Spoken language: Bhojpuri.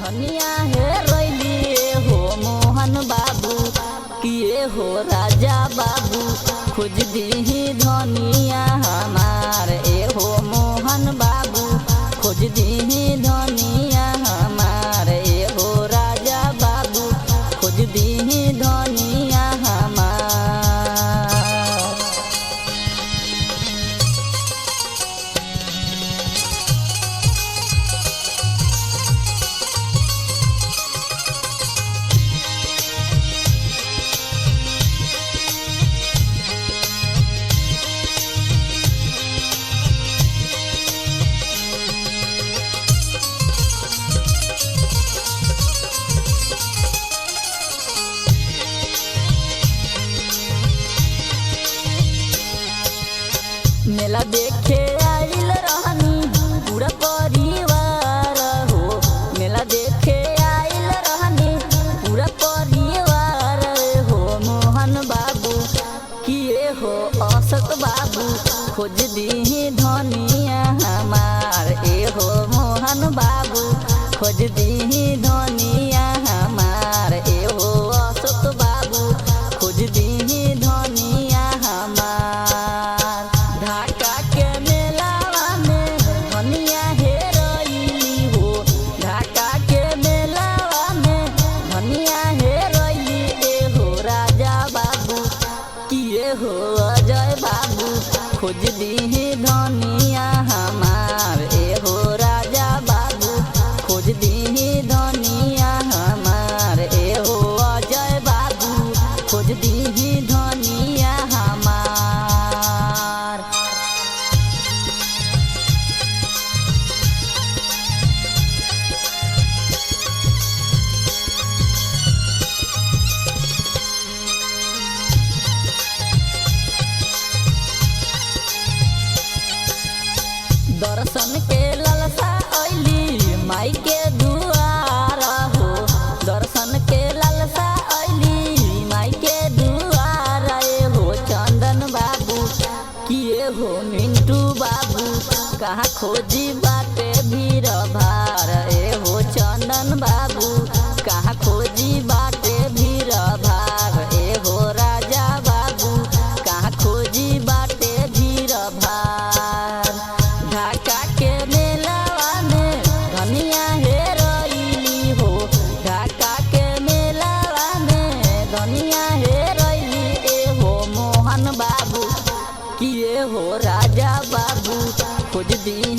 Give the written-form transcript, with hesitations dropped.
धनिया हे रैली हो मोहन बाबू किए हो राजा बाबू खोज दीही धनिया हमार ए हो मोहन बाबू खोज दीही धनिया हमार ए हो राजा बाबू खोज दीही धनिया हमार। मेला देखे आइल रहनी पूरा परिवार हो मेला देखे आइल रहनी पूरा परिवार हो मोहन बाबू किए हो अशोक बाबू खोज दीही धनिया हमार ए हो मोहन बाबू खोज दीही धनिया हमार ए हो अशोक बाबू खोज दीही धनिया हमार। ढाका के मेलावा में धनिया हे रैली हो ढाका के मेलावा में धनिया हे रैली ए हो राजा बाबू किए हो अजय बाबू खोज दीही धनिया हमार ए हो राजा बाबू खोज दीही धनिया हमार ए हो अजय बाबू खोज दीही धनिया हमार। दर्शन के लालसा अइली माई के दुआर हो दर्शन के लालसा अइली माई के दुआर ए हो चंदन बाबू किए हो मिंटू बाबू कहाँ खोजी बाटे भीड़ भार ए हो चंदन बाबू कहाँ खोजी बाटे भीड़ भार ए हो राजा बाबू कहाँ खोजी बाटे भीड़ भार। ढाका के मेलावा में धनिया हे रैली हो ढाका के मेलावा में धनिया हे रैली ए हो मोहन बाबू किए हो राजा बाबू खोज दी